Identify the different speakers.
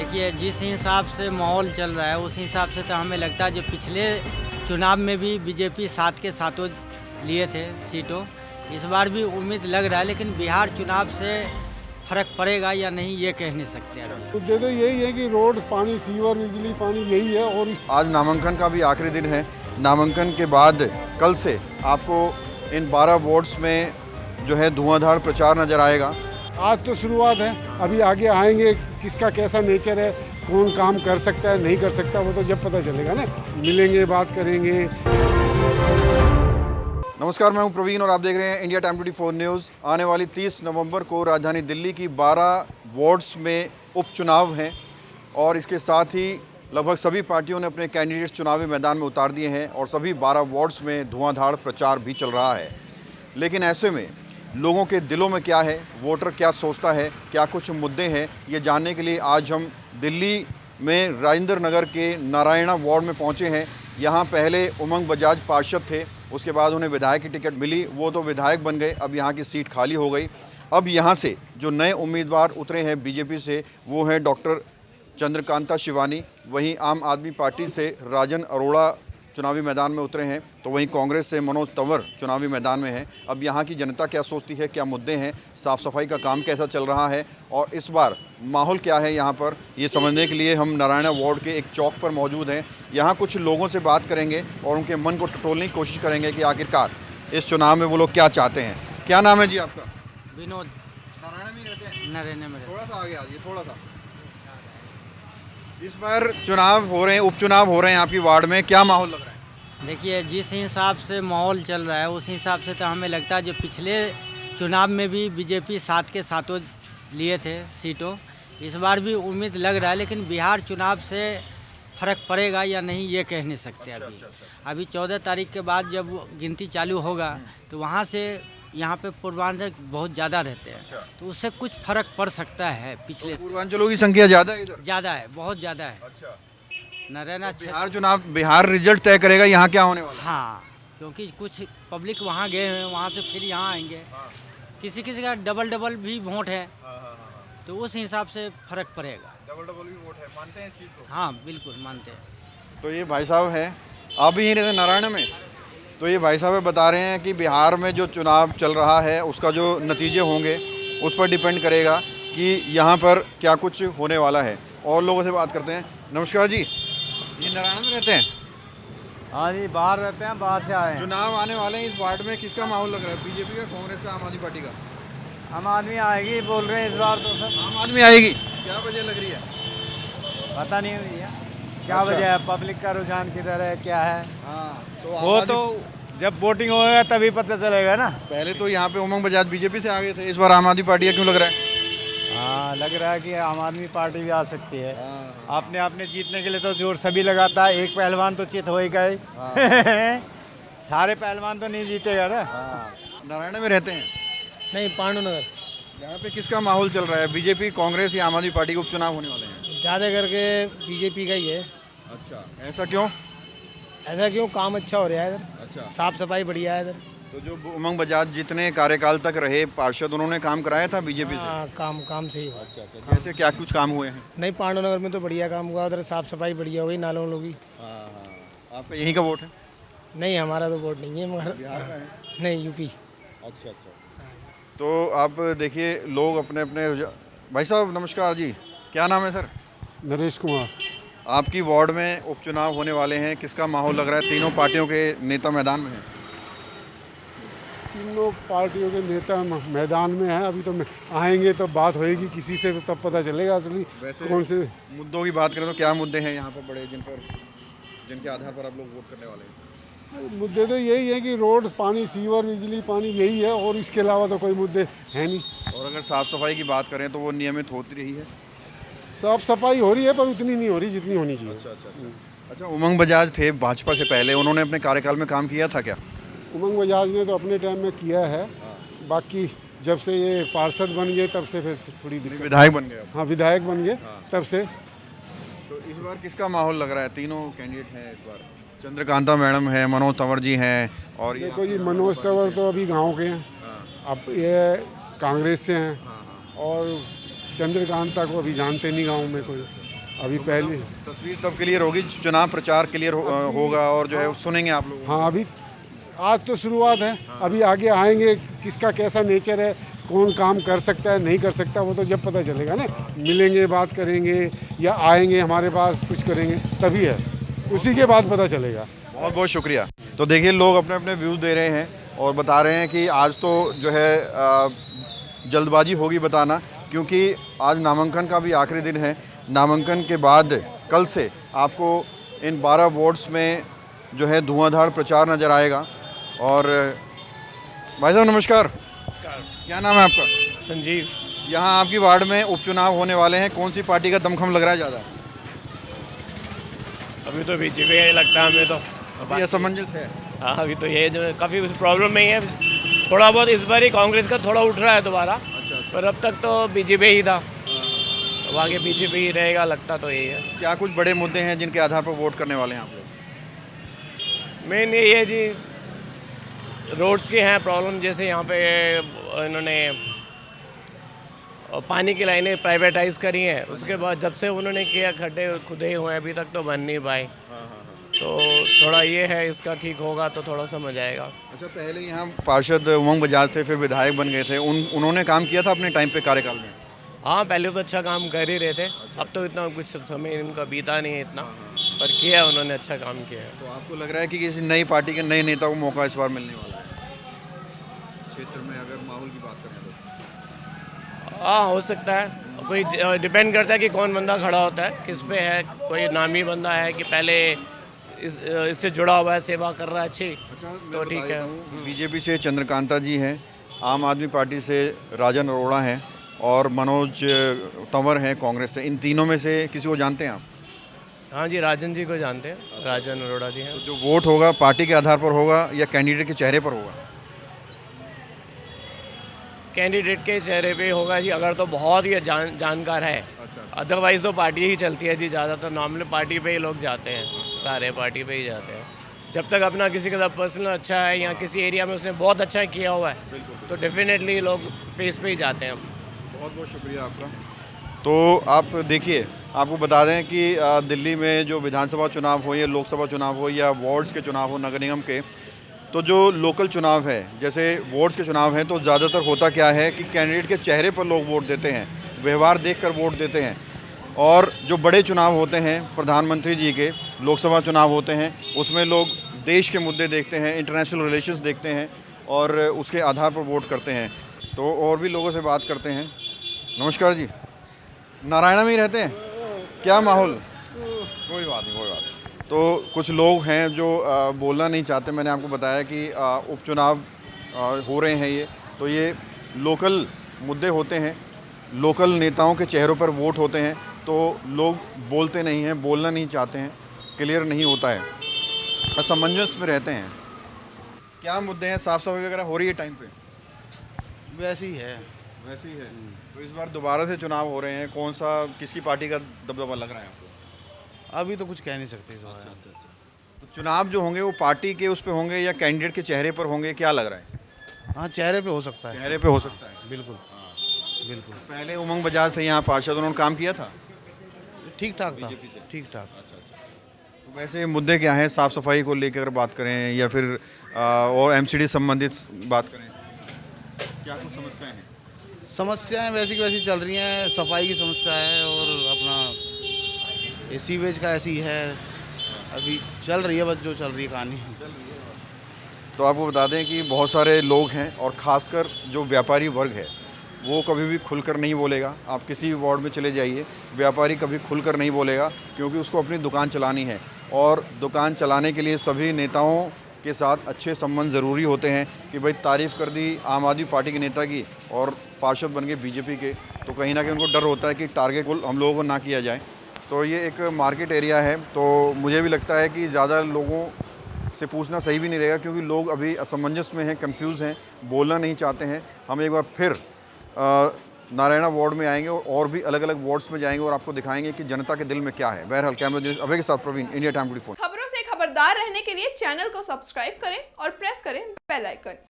Speaker 1: देखिए, जिस हिसाब से माहौल चल रहा है उस हिसाब से तो हमें लगता है जो पिछले चुनाव में भी बीजेपी साथ के साथों लिए थे सीटों, इस बार भी उम्मीद लग रहा है, लेकिन बिहार चुनाव से फर्क पड़ेगा या नहीं ये कह नहीं सकते अभी।
Speaker 2: मुद्दे तो यही है कि रोड, पानी, सीवर, बिजली, पानी यही है। और
Speaker 3: आज नामांकन का भी आखिरी दिन है। नामांकन के बाद कल से आपको इन 12 वार्ड्स में जो है धुआंधार प्रचार नजर आएगा।
Speaker 2: आज तो शुरुआत है, अभी आगे आएंगे किसका कैसा नेचर है, कौन काम कर सकता है नहीं कर सकता, वो तो जब पता चलेगा ना। मिलेंगे, बात करेंगे।
Speaker 3: नमस्कार, मैं हूं प्रवीण और आप देख रहे हैं इंडिया टाइम 24 न्यूज़। आने वाली 30 नवंबर को राजधानी दिल्ली की 12 वार्ड्स में उपचुनाव हैं और इसके साथ ही लगभग सभी पार्टियों ने अपने कैंडिडेट्स चुनावी मैदान में उतार दिए हैं और सभी 12 वार्ड्स में धुआंधार प्रचार भी चल रहा है। लेकिन ऐसे में लोगों के दिलों में क्या है, वोटर क्या सोचता है, क्या कुछ मुद्दे हैं, ये जानने के लिए आज हम दिल्ली में राजेंद्र नगर के नारायणा वार्ड में पहुंचे हैं। यहाँ पहले उमंग बजाज पार्षद थे, उसके बाद उन्हें विधायक की टिकट मिली, वो तो विधायक बन गए, अब यहाँ की सीट खाली हो गई। अब यहाँ से जो नए उम्मीदवार उतरे हैं बीजेपी से, वो हैं डॉक्टर चंद्रकांता शिवानी। वहीं आम आदमी पार्टी से राजन अरोड़ा चुनावी मैदान में उतरे हैं, तो वहीं कांग्रेस से मनोज तंवर चुनावी मैदान में हैं। अब यहाँ की जनता क्या सोचती है, क्या मुद्दे हैं, साफ़ सफाई का काम कैसा चल रहा है और इस बार माहौल क्या है यहाँ पर, ये समझने के लिए हम नारायणा वार्ड के एक चौक पर मौजूद हैं। यहाँ कुछ लोगों से बात करेंगे और उनके मन को टटोलने की कोशिश करेंगे कि आखिरकार इस चुनाव में वो लोग क्या चाहते हैं। क्या नाम है जी आपका?
Speaker 1: विनोद।
Speaker 3: नारायणा में रहते हैं?
Speaker 1: नरेंद्र में
Speaker 3: थोड़ा सा आगे आ जाइए, थोड़ा सा। इस बार चुनाव हो रहे हैं, उपचुनाव हो रहे हैं आपकी वार्ड में, क्या माहौल लग रहा है?
Speaker 1: देखिए, जिस हिसाब से माहौल चल रहा है उस हिसाब से तो हमें लगता है जो पिछले चुनाव में भी बीजेपी साथ के साथों लिए थे सीटों, इस बार भी उम्मीद लग रहा है, लेकिन बिहार चुनाव से फर्क पड़ेगा या नहीं ये कह नहीं सकते अभी। अभी 14 तारीख के बाद जब गिनती चालू होगा तो वहाँ से यहाँ पे पूर्वांचल बहुत ज़्यादा रहते हैं, तो उससे कुछ फर्क पड़ सकता है। पिछले
Speaker 3: पूर्वांचलों की संख्या ज़्यादा है इधर?
Speaker 1: ज़्यादा है, बहुत ज़्यादा है।
Speaker 3: अच्छा,
Speaker 1: नारायणा
Speaker 3: बिहार चुनाव, बिहार रिजल्ट तय करेगा यहाँ क्या होने वाला है?
Speaker 1: हाँ, क्योंकि कुछ पब्लिक वहाँ गए हैं, वहाँ से फिर यहाँ आएंगे। किसी किसी का डबल भी वोट है, तो उस हिसाब से फर्क पड़ेगा।
Speaker 3: डबल भी वोट है, मानते हैं इस चीज़ को?
Speaker 1: हाँ, बिल्कुल मानते हैं।
Speaker 3: तो ये भाई साहब हैं, आप भी यहीं रहते हैं नारायण में? तो ये भाई साहब बता रहे हैं कि बिहार में जो चुनाव चल रहा है उसका जो नतीजे होंगे उस पर डिपेंड करेगा कि यहाँ पर क्या कुछ होने वाला है। और लोगों से बात करते हैं। नमस्कार जी, ये नारायण में रहते हैं?
Speaker 4: हाँ जी, बाहर रहते हैं, बाहर से आए हैं।
Speaker 3: चुनाव आने वाले हैं, इस वार्ड में किसका माहौल लग रहा है, बीजेपी का, कांग्रेस का, आम आदमी पार्टी का?
Speaker 4: हम आदमी आएगी बोल रहे हैं इस बार तो सर।
Speaker 3: आम आदमी आएगी? क्या वजह लग रही है?
Speaker 4: पता नहीं भैया क्या
Speaker 3: अच्छा।
Speaker 4: वजह है, पब्लिक का रुझान किधर है, क्या है
Speaker 3: हाँ, तो
Speaker 4: वो तो जब वोटिंग होगा तभी पता चलेगा ना।
Speaker 3: पहले तो यहाँ पे उमंग बजाज बीजेपी से आ गए थे, इस बार आम आदमी पार्टी है, क्यों लग रहा है?
Speaker 4: हाँ, लग रहा है कि आम आदमी पार्टी भी आ सकती है।
Speaker 3: हाँ,
Speaker 4: आपने आपने जीतने के लिए तो जोर सभी लगाता है, एक पहलवान तो चित हो ही गए। सारे पहलवान तो नहीं जीतेगा ना।
Speaker 3: नारायण में रहते हैं?
Speaker 5: नहीं, पांडुनगर।
Speaker 3: यहाँ पे किसका माहौल चल रहा है, बीजेपी, कांग्रेस या आम आदमी पार्टी के उपचुनाव होने वाले हैं?
Speaker 5: ज़्यादा करके बीजेपी का ही है।
Speaker 3: अच्छा, ऐसा क्यों?
Speaker 5: ऐसा क्यों, काम अच्छा हो रहा है इधर,
Speaker 3: अच्छा,
Speaker 5: साफ सफाई बढ़िया है इधर।
Speaker 3: तो जो उमंग बजाज जितने कार्यकाल तक रहे पार्षद, उन्होंने काम कराया था बीजेपी से?
Speaker 5: हाँ, काम सही हुआ।
Speaker 3: अच्छा, जैसे क्या कुछ काम हुए हैं?
Speaker 5: नहीं, पांडुनगर में तो बढ़िया काम हुआ, उधर साफ सफाई बढ़िया हुई, नालों लोगी।
Speaker 3: आपका यहीं का वोट है?
Speaker 5: नहीं, हमारा तो वोट नहीं है, मगर
Speaker 3: बिहार का है?
Speaker 5: नहीं, यूपी।
Speaker 3: अच्छा। तो आप देखिए, लोग अपने अपने भाई साहब नमस्कार जी, क्या नाम है सर?
Speaker 2: नरेश कुमार।
Speaker 3: आपकी वार्ड में उपचुनाव होने वाले हैं, किसका माहौल लग रहा है? तीनों पार्टियों के नेता मैदान में हैं।
Speaker 2: तीनों पार्टियों के नेता मैदान में हैं। अभी तो आएंगे तो बात होएगी किसी से, तो तब पता चलेगा असली कौन से
Speaker 3: मुद्दों की बात करें तो क्या मुद्दे हैं यहाँ पर बड़े, जिनके आधार पर आप लोग वोट करने वाले हैं?
Speaker 2: मुद्दे तो यही है कि रोड, पानी, सीवर, बिजली, पानी यही है, और इसके अलावा तो कोई मुद्दे हैं नहीं।
Speaker 3: और अगर साफ़ सफाई की बात करें तो वो नियमित होती रही है?
Speaker 2: साफ सफाई हो रही है, पर उतनी नहीं हो रही जितनी होनी चाहिए।
Speaker 3: अच्छा, उमंग बजाज थे भाजपा से पहले, उन्होंने अपने कार्यकाल में काम किया था क्या?
Speaker 2: उमंग बजाज ने तो अपने टाइम में किया है, बाकी जब से ये पार्षद बन गए तब से फिर थोड़ी दिक्कत।
Speaker 3: विधायक बन गए?
Speaker 2: हाँ, विधायक बन गए तब से।
Speaker 3: तो इस बार किसका माहौल लग रहा है? तीनों कैंडिडेट हैं इस बार, चंद्रकांता मैडम है, मनोज तंवर जी हैं, और ये
Speaker 2: देखो जी, मनोज तंवर तो अभी गांव के हैं, अब ये कांग्रेस से हैं, और चंद्रकांता को अभी जानते नहीं गांव में कोई। अभी पहले
Speaker 3: तस्वीर तब क्लियर होगी, चुनाव प्रचार क्लियर होगा और जो है सुनेंगे आप लोग।
Speaker 2: हाँ अभी आज तो शुरुआत है, अभी आगे आएंगे किसका कैसा नेचर है, कौन काम कर सकता है नहीं कर सकता, वो तो जब पता चलेगा ना। मिलेंगे, बात करेंगे या आएंगे हमारे पास कुछ करेंगे तभी है, उसी के बाद पता चलेगा।
Speaker 3: बहुत बहुत शुक्रिया। तो देखिए लोग अपने अपने व्यूज़ दे रहे हैं और बता रहे हैं कि आज तो जो है जल्दबाजी होगी बताना, क्योंकि आज नामांकन का भी आखिरी दिन है। नामांकन के बाद कल से आपको इन 12 वार्ड्स में जो है धुआंधार प्रचार नज़र आएगा। और भाई साहब नमस्कार, क्या नाम है आपका?
Speaker 6: संजीव।
Speaker 3: यहाँ आपकी वार्ड में उपचुनाव होने वाले हैं, कौन सी पार्टी का दमखम लग रहा है ज़्यादा?
Speaker 6: अभी तो बीजेपी का ही लगता है हमें तो।
Speaker 3: अभी असमंजस है।
Speaker 6: हाँ अभी तो ये जो काफ़ी उस प्रॉब्लम में ही है, थोड़ा बहुत इस बार ही कांग्रेस का थोड़ा उठ रहा है दोबारा। पर अब तक तो बीजेपी ही था, अब आगे बीजेपी ही रहेगा लगता तो यही है।
Speaker 3: क्या कुछ बड़े मुद्दे हैं जिनके आधार पर वोट करने वाले हैं आप लोग?
Speaker 6: मेन ये है जी, रोड्स की हैं प्रॉब्लम, जैसे यहाँ पे इन्होंने पानी की लाइनें प्राइवेटाइज करी हैं, उसके बाद जब से उन्होंने किया खड्डे खुदे हुए हैं, अभी तक तो बन नहीं पाए। तो थोड़ा ये है, इसका ठीक होगा तो थोड़ा समझ आएगा।
Speaker 3: अच्छा, पहले यहाँ पार्षद उमंग बजाज थे, फिर विधायक बन गए थे, उन्होंने काम किया था अपने टाइम पे कार्यकाल में?
Speaker 6: हाँ पहले तो अच्छा काम कर ही रहे थे, अब तो इतना कुछ समय इनका बीता नहीं है इतना, पर किया उन्होंने, अच्छा काम किया है।
Speaker 3: तो आपको लग रहा है कि किसी नई पार्टी के नए नेता को मौका इस बार मिलने वाला है क्षेत्र में, अगर माहौल की बात करें तो?
Speaker 6: हाँ हो सकता है, कोई डिपेंड करता है कि कौन बंदा खड़ा होता है, किस पे है। कोई नामी बंदा है कि पहले इससे जुड़ा हुआ है, सेवा कर रहा है अच्छी, तो ठीक है।
Speaker 3: बीजेपी से चंद्रकांता जी हैं, आम आदमी पार्टी से राजन अरोड़ा हैं और मनोज तंवर हैं कांग्रेस से। इन तीनों में से किसी को जानते हैं आप?
Speaker 6: हाँ जी, राजन जी को जानते हैं, राजन अरोड़ा जी हैं।
Speaker 3: तो जो वोट होगा पार्टी के आधार पर होगा या कैंडिडेट के चेहरे पर होगा?
Speaker 6: कैंडिडेट के चेहरे पे होगा जी, अगर तो बहुत ही जानकार है। अदरवाइज़ तो पार्टी ही चलती है जी, ज़्यादातर नॉर्मल पार्टी पे ही लोग जाते हैं, सारे पार्टी पे ही जाते हैं। जब तक अपना किसी का पर्सनल अच्छा है या किसी एरिया में उसने बहुत अच्छा किया हुआ है तो डेफिनेटली लोग फेस पे ही जाते हैं।
Speaker 3: बहुत बहुत शुक्रिया आपका। तो आप देखिए, आपको बता दें कि दिल्ली में जो विधानसभा चुनाव हो या लोकसभा चुनाव हो या वार्ड्स के चुनाव हो, नगर निगम के, तो जो लोकल चुनाव है जैसे वार्ड्स के चुनाव हैं, तो ज़्यादातर होता क्या है कि कैंडिडेट के चेहरे पर लोग वोट देते हैं, व्यवहार देखकर वोट देते हैं। और जो बड़े चुनाव होते हैं प्रधानमंत्री जी के, लोकसभा चुनाव होते हैं, उसमें लोग देश के मुद्दे देखते हैं, इंटरनेशनल रिलेशंस देखते हैं और उसके आधार पर वोट करते हैं। तो और भी लोगों से बात करते हैं। नमस्कार जी, नारायणा में ही रहते हैं, क्या माहौल? कोई बात नहीं, कोई बात नहीं। तो कुछ लोग हैं जो बोलना नहीं चाहते। मैंने आपको बताया कि उपचुनाव हो रहे हैं, तो ये लोकल मुद्दे होते हैं, लोकल नेताओं के चेहरों पर वोट होते हैं, तो लोग बोलते नहीं हैं, बोलना नहीं चाहते हैं, क्लियर नहीं होता है, असमंजस में रहते हैं। क्या मुद्दे हैं? साफ़ सफाई वगैरह हो रही है टाइम पे?
Speaker 7: वैसे ही है।
Speaker 3: वैसे ही है। तो इस बार दोबारा से चुनाव हो रहे हैं, कौन सा किसकी पार्टी का दबदबा लग रहा है आपको?
Speaker 7: अभी तो कुछ कह नहीं सकते इस बारे में।
Speaker 3: तो चुनाव जो होंगे वो पार्टी के उस पे होंगे या कैंडिडेट के चेहरे पर होंगे, क्या लग रहा है?
Speaker 7: हाँ चेहरे पे हो सकता है।
Speaker 3: चेहरे पे हो सकता है।
Speaker 7: बिल्कुल बिल्कुल।
Speaker 3: पहले उमंग बजाज थे यहाँ पार्षद, उन्होंने काम किया था?
Speaker 7: ठीक ठाक था, ठीक ठाक।
Speaker 3: तो वैसे मुद्दे क्या हैं साफ़ सफाई को लेकर अगर बात करें या फिर और एमसीडी संबंधित बात करें, क्या कुछ समस्याएं हैं?
Speaker 7: समस्याएं वैसी की वैसी चल रही हैं, सफाई की समस्या है और अपना ये सीवेज का ऐसी है, अभी चल रही है बस जो चल रही है कहानी।
Speaker 3: तो आपको बता दें कि बहुत सारे लोग हैं और ख़ासकर जो व्यापारी वर्ग है वो कभी भी खुलकर नहीं बोलेगा। आप किसी भी वार्ड में चले जाइए, व्यापारी कभी खुलकर नहीं बोलेगा, क्योंकि उसको अपनी दुकान चलानी है और दुकान चलाने के लिए सभी नेताओं के साथ अच्छे संबंध ज़रूरी होते हैं। कि भाई तारीफ़ कर दी आम आदमी पार्टी के नेता की और पार्षद बन गए बीजेपी के, तो कहीं ना कहीं उनको डर होता है कि टारगेट हम लोगों को ना किया जाए। तो ये एक मार्केट एरिया है, तो मुझे भी लगता है कि ज़्यादा लोगों से पूछना सही भी नहीं रहेगा, क्योंकि लोग अभी असमंजस में हैं, कंफ्यूज हैं, बोलना नहीं चाहते हैं। हम एक बार फिर नारायणा वार्ड में आएंगे और भी अलग अलग वार्ड्स में जाएंगे और आपको दिखाएंगे कि जनता के दिल में क्या है। बहरहाल कैमरा अभय के साथ प्रवीण, इंडिया टाइम 24।
Speaker 8: खबरों से खबरदार रहने के लिए चैनल को सब्सक्राइब करें और प्रेस करें बेल आइकन।